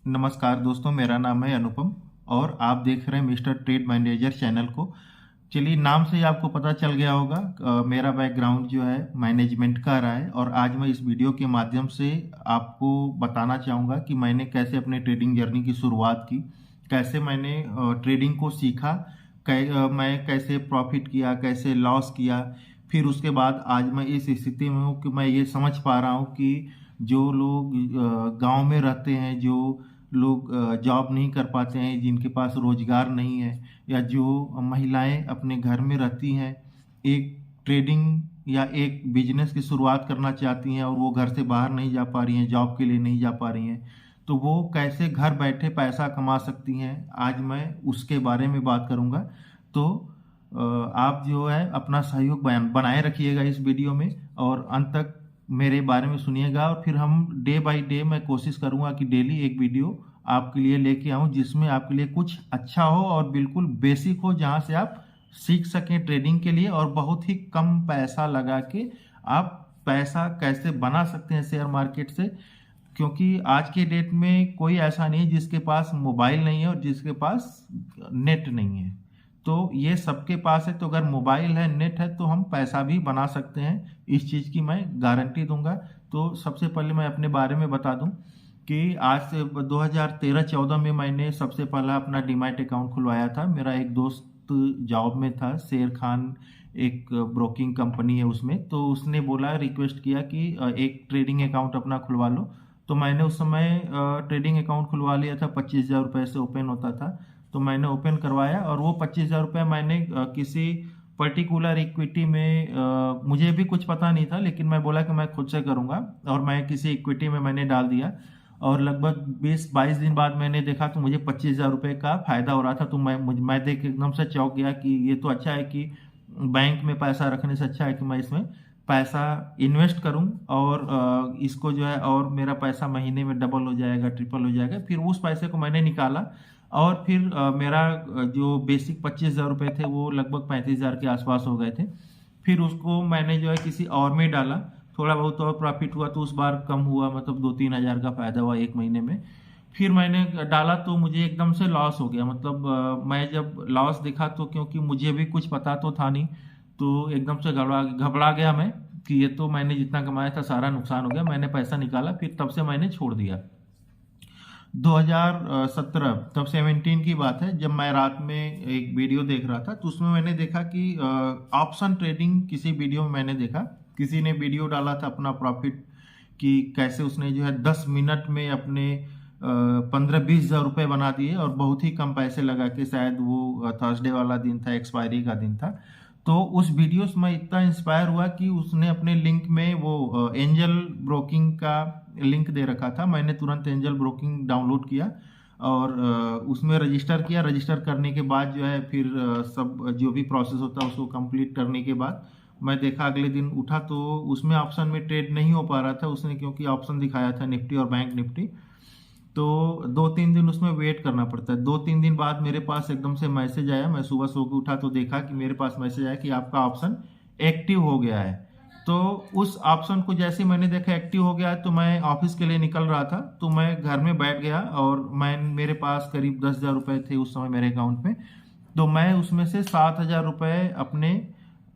नमस्कार दोस्तों, मेरा नाम है अनुपम और आप देख रहे हैं मिस्टर ट्रेड मैनेजर चैनल को। चलिए, नाम से ही आपको पता चल गया होगा, मेरा बैकग्राउंड जो है मैनेजमेंट का रहा है और आज मैं इस वीडियो के माध्यम से आपको बताना चाहूँगा कि मैंने कैसे अपने ट्रेडिंग जर्नी की शुरुआत की, कैसे मैंने ट्रेडिंग को सीखा, मैं कैसे प्रॉफिट किया, कैसे लॉस किया। फिर उसके बाद आज मैं इस स्थिति में हूँ कि मैं ये समझ पा रहा हूँ कि जो लोग गांव में रहते हैं, जो लोग जॉब नहीं कर पाते हैं, जिनके पास रोजगार नहीं है, या जो महिलाएं अपने घर में रहती हैं, एक ट्रेडिंग या एक बिजनेस की शुरुआत करना चाहती हैं और वो घर से बाहर नहीं जा पा रही हैं, जॉब के लिए नहीं जा पा रही हैं, तो वो कैसे घर बैठे पैसा कमा सकती हैं, आज मैं उसके बारे में बात करूंगा। तो आप जो है अपना सहयोग बनाए रखिएगा इस वीडियो में और अंत तक मेरे बारे में सुनिएगा। और फिर हम डे बाय डे मैं कोशिश करूंगा कि डेली एक वीडियो आपके लिए लेके आऊं जिसमें आपके लिए कुछ अच्छा हो और बिल्कुल बेसिक हो, जहां से आप सीख सकें ट्रेडिंग के लिए और बहुत ही कम पैसा लगा के आप पैसा कैसे बना सकते हैं शेयर मार्केट से। क्योंकि आज के डेट में कोई ऐसा नहीं है जिसके पास मोबाइल नहीं है और जिसके पास नेट नहीं है। तो ये सबके पास है, तो अगर मोबाइल है, नेट है, तो हम पैसा भी बना सकते हैं। इस चीज़ की मैं गारंटी दूंगा। तो सबसे पहले मैं अपने बारे में बता दूं कि आज से 2013-14 में मैंने सबसे पहला अपना डीमैट अकाउंट खुलवाया था। मेरा एक दोस्त जॉब में था, शेर खान एक ब्रोकिंग कंपनी है उसमें, तो उसने बोला, रिक्वेस्ट किया कि एक ट्रेडिंग अकाउंट अपना खुलवा लो। तो मैंने उस समय ट्रेडिंग अकाउंट खुलवा लिया था, 25,000 रुपये से ओपन होता था। तो मैंने ओपन करवाया और वो 25,000 रुपये मैंने किसी पर्टिकुलर इक्विटी में, मुझे भी कुछ पता नहीं था, लेकिन मैं बोला कि मैं खुद से करूंगा और मैं किसी इक्विटी में मैंने डाल दिया। और लगभग 20-22 दिन बाद मैंने देखा तो मुझे 25,000 रुपये का फायदा हो रहा था। तो मैं देख के एकदम से चौंक गया कि ये तो अच्छा है कि बैंक में पैसा रखने से अच्छा है कि मैं इसमें पैसा इन्वेस्ट करूं और इसको जो है, और मेरा पैसा महीने में डबल हो जाएगा, ट्रिपल हो जाएगा। फिर उस पैसे को मैंने निकाला और फिर मेरा जो बेसिक 25,000 रुपये थे वो लगभग 35,000 के आसपास हो गए थे। फिर उसको मैंने जो है किसी और में डाला, थोड़ा बहुत और प्रॉफिट हुआ तो उस बार कम हुआ, मतलब 2-3 हज़ार का फायदा हुआ एक महीने में। फिर मैंने डाला तो मुझे एकदम से लॉस हो गया। मतलब मैं जब लॉस देखा तो, क्योंकि मुझे भी कुछ पता तो था नहीं, तो एकदम से घबरा गया मैं कि ये तो मैंने जितना कमाया था सारा नुकसान हो गया। मैंने पैसा निकाला, फिर तब से मैंने छोड़ दिया। 2017, तब 17 की बात है, जब मैं रात में एक वीडियो देख रहा था तो उसमें मैंने देखा कि ऑप्शन ट्रेडिंग, किसी वीडियो में मैंने देखा, किसी ने वीडियो डाला था अपना प्रॉफिट कि कैसे उसने जो है 10 मिनट में अपने 15-20 हज़ार रुपये बना दिए और बहुत ही कम पैसे लगा के। शायद वो थर्सडे वाला दिन था, एक्सपायरी का दिन था। तो उस वीडियो से मैं इतना इंस्पायर हुआ कि उसने अपने लिंक में वो एंजल ब्रोकिंग का लिंक दे रखा था। मैंने तुरंत एंजल ब्रोकिंग डाउनलोड किया और उसमें रजिस्टर किया। रजिस्टर करने के बाद जो है फिर सब जो भी प्रोसेस होता है उसको कंप्लीट करने के बाद मैं देखा, अगले दिन उठा तो उसमें ऑप्शन में ट्रेड नहीं हो पा रहा था उसने, क्योंकि ऑप्शन दिखाया था निफ्टी और बैंक निफ्टी। तो 2-3 दिन उसमें वेट करना पड़ता है। 2-3 दिन बाद मेरे पास एकदम से मैसेज आया। मैं सुबह सो के उठा तो देखा कि मेरे पास मैसेज आया कि आपका ऑप्शन एक्टिव हो गया है। तो उस ऑप्शन को जैसे मैंने देखा एक्टिव हो गया है, तो मैं ऑफिस के लिए निकल रहा था, तो मैं घर में बैठ गया और मेरे पास करीब 10,000 रुपये थे उस समय मेरे अकाउंट में। तो मैं उसमें से 7,000 रुपये अपने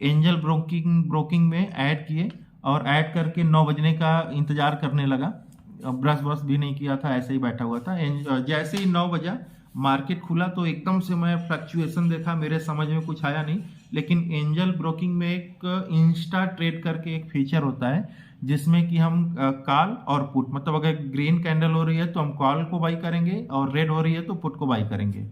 एंजल ब्रोकिंग में ऐड किए और ऐड करके 9 बजने का इंतजार करने लगा। ब्रश ब्रश भी नहीं किया था, ऐसे ही बैठा हुआ था। जैसे ही 9 बजा, मार्केट खुला तो एकदम से मैं फ्लक्चुएशन देखा, मेरे समझ में कुछ आया नहीं। लेकिन एंजल ब्रोकिंग में एक इंस्टा ट्रेड करके एक फीचर होता है जिसमें कि हम कॉल और पुट, मतलब अगर ग्रीन कैंडल हो रही है तो हम कॉल को बाई करेंगे और रेड हो रही है तो पुट को बाई करेंगे।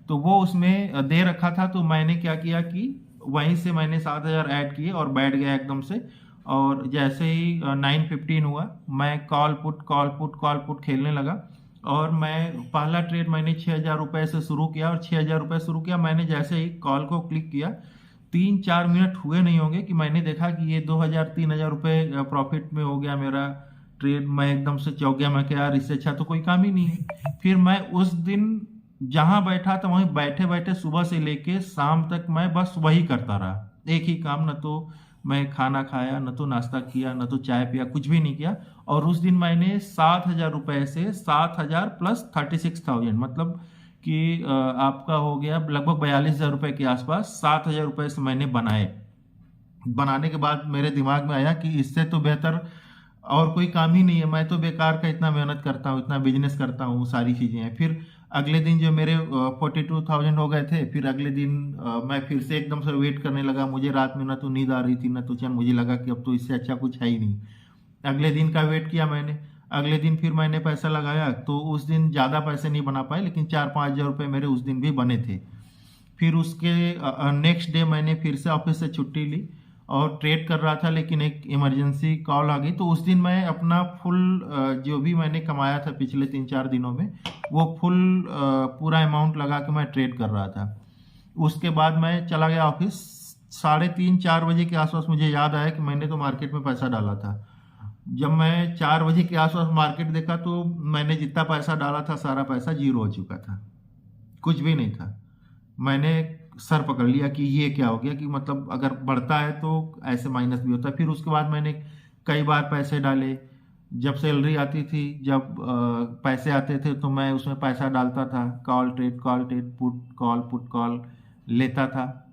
तो वो उसमें दे रखा था। तो मैंने क्या किया कि वहीं से मैंने 7,000 ऐड किए और बैठ गया एकदम से। और जैसे ही 9:15 हुआ, मैं कॉल पुट खेलने लगा और मैं पहला ट्रेड मैंने 6,000 रुपये से शुरू किया और 6,000 रुपये शुरू किया। मैंने जैसे ही कॉल को क्लिक किया, 3-4 मिनट हुए नहीं होंगे कि मैंने देखा कि ये 2,000-3,000 रुपये प्रॉफिट में हो गया मेरा ट्रेड। मैं एकदम से चौंक गया, मैं क्या यार, इससे अच्छा तो कोई काम ही नहीं है। फिर मैं उस दिन जहां बैठा था वहीं बैठे बैठे सुबह से लेके शाम तक मैं बस वही करता रहा, एक ही काम। न तो मैं खाना खाया, न तो नाश्ता किया, न तो चाय पिया, कुछ भी नहीं किया। और उस दिन मैंने 7,000 रुपये से 7,000 प्लस 36,000 मतलब कि आपका हो गया लगभग 42,000 रुपये के आसपास 7,000 रुपये से मैंने बनाए। बनाने के बाद मेरे दिमाग में आया कि इससे तो बेहतर और कोई काम ही नहीं है, मैं तो बेकार का इतना मेहनत करता हूँ, इतना बिजनेस करता हूँ, सारी चीज़ें हैं। फिर अगले दिन जो मेरे 42,000 हो गए थे, फिर अगले दिन मैं फिर से एकदम से वेट करने लगा। मुझे रात में ना तो नींद आ रही थी ना तो चैन, मुझे लगा कि अब तो इससे अच्छा कुछ है ही नहीं। अगले दिन का वेट किया मैंने। अगले दिन फिर मैंने पैसा लगाया, तो उस दिन ज़्यादा पैसे नहीं बना पाए, लेकिन 4-5 हज़ार रुपये मेरे उस दिन भी बने थे। फिर उसके नेक्स्ट डे मैंने फिर से ऑफिस से छुट्टी ली और ट्रेड कर रहा था, लेकिन एक इमरजेंसी कॉल आ गई। तो उस दिन मैं अपना फुल जो भी मैंने कमाया था पिछले 3-4 दिनों में, वो फुल पूरा अमाउंट लगा के मैं ट्रेड कर रहा था। उसके बाद मैं चला गया ऑफिस। 3:30-4 बजे के आसपास मुझे याद आया कि मैंने तो मार्केट में पैसा डाला था। जब मैं 4 बजे के आसपास मार्केट देखा तो मैंने जितना पैसा डाला था सारा पैसा जीरो हो चुका था, कुछ भी नहीं था। मैंने सर पकड़ लिया कि ये क्या हो गया, कि मतलब अगर बढ़ता है तो ऐसे माइनस भी होता है। फिर उसके बाद मैंने कई बार पैसे डाले। जब सैलरी आती थी, जब पैसे आते थे तो मैं उसमें पैसा डालता था। कॉल ट्रेड, पुट कॉल लेता था।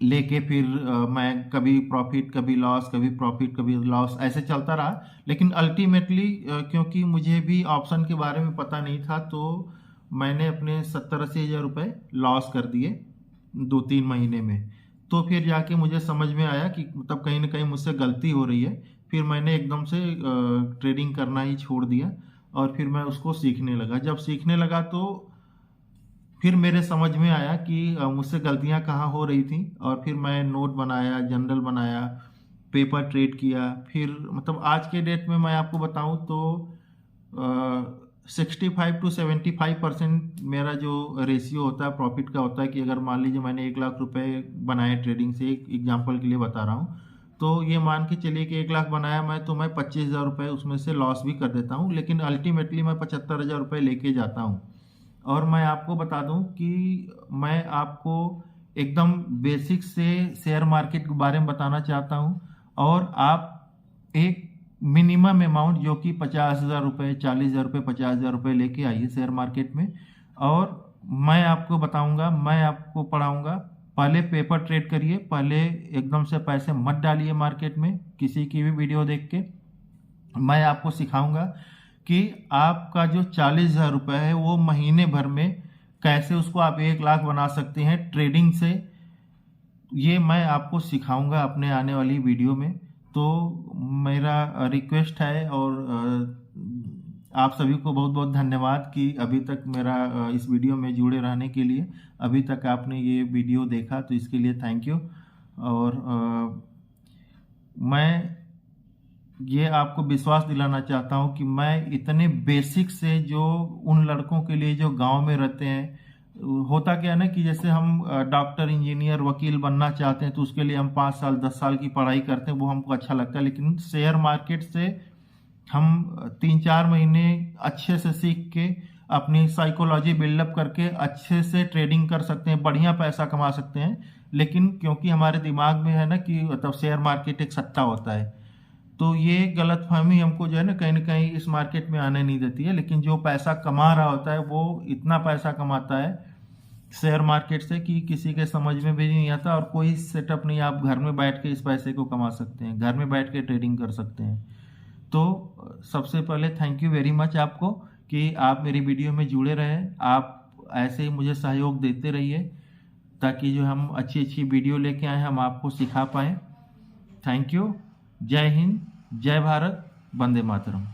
लेके फिर मैं कभी प्रॉफिट कभी लॉस, कभी प्रॉफिट कभी लॉस, ऐसे चलता रहा। लेकिन अल्टीमेटली क्योंकि मुझे भी ऑप्शन के बारे में पता नहीं था, तो मैंने अपने 70-80 हज़ार रुपये लॉस कर दिए 2-3 महीने में। तो फिर जाके मुझे समझ में आया कि मतलब कहीं ना कहीं मुझसे गलती हो रही है। फिर मैंने एकदम से ट्रेडिंग करना ही छोड़ दिया और फिर मैं उसको सीखने लगा। जब सीखने लगा तो फिर मेरे समझ में आया कि मुझसे गलतियां कहाँ हो रही थी, और फिर मैं नोट बनाया, जनरल बनाया, पेपर ट्रेड किया। फिर मतलब आज के डेट में मैं आपको बताऊं तो 65-75% मेरा जो रेशियो होता है प्रॉफिट का होता है। कि अगर मान लीजिए मैंने 1,00,000 रुपये बनाए ट्रेडिंग से, एक एग्जांपल के लिए बता रहा हूँ, तो ये मान के चलिए कि 1,00,000 बनाया मैं, तो मैं 25,000 रुपये उसमें से लॉस भी कर देता हूँ, लेकिन अल्टीमेटली मैं 75,000 रुपये लेके जाता हूँ। और मैं आपको बता दूं कि मैं आपको एकदम बेसिक से शेयर मार्केट के बारे में बताना चाहता हूं। और आप एक मिनिमम अमाउंट जो कि 50,000 रुपये, 40,000 रुपये, 50,000 रुपये लेके आइए शेयर मार्केट में। और मैं आपको बताऊंगा, मैं आपको पढ़ाऊंगा। पहले पेपर ट्रेड करिए, पहले एकदम से पैसे मत डालिए मार्केट में किसी की भी वीडियो देख के। मैं आपको सिखाऊंगा कि आपका जो 40,000 रुपये है वो महीने भर में कैसे उसको आप 1,00,000 बना सकते हैं ट्रेडिंग से। ये मैं आपको सिखाऊंगा अपने आने वाली वीडियो में। तो मेरा रिक्वेस्ट है, और आप सभी को बहुत बहुत धन्यवाद कि अभी तक मेरा इस वीडियो में जुड़े रहने के लिए। अभी तक आपने ये वीडियो देखा तो इसके लिए थैंक यू। और मैं ये आपको विश्वास दिलाना चाहता हूँ कि मैं इतने बेसिक से, जो उन लड़कों के लिए जो गांव में रहते हैं, होता क्या है ना कि जैसे हम डॉक्टर, इंजीनियर, वकील बनना चाहते हैं तो उसके लिए हम 5 साल 10 साल की पढ़ाई करते हैं, वो हमको अच्छा लगता है। लेकिन शेयर मार्केट से हम 3-4 महीने अच्छे से सीख के अपनी साइकोलॉजी बिल्डअप करके अच्छे से ट्रेडिंग कर सकते हैं, बढ़िया पैसा कमा सकते हैं। लेकिन क्योंकि हमारे दिमाग में है ना कि मतलब शेयर मार्केट एक सट्टा होता है, तो ये गलतफहमी हमको जो है ना कहीं इस मार्केट में आने नहीं देती है। लेकिन जो पैसा कमा रहा होता है वो इतना पैसा कमाता है शेयर मार्केट से कि किसी के समझ में भी नहीं आता, और कोई सेटअप नहीं। आप घर में बैठ के इस पैसे को कमा सकते हैं, घर में बैठ के ट्रेडिंग कर सकते हैं। तो सबसे पहले थैंक यू वेरी मच आपको कि आप मेरी वीडियो में जुड़े रहें। आप ऐसे ही मुझे सहयोग देते रहिए ताकि जो हम अच्छी अच्छी वीडियो लेके आए हम आपको सिखा पाएँ। Thank you. जय हिंद, जय भारत, वंदे मातरम।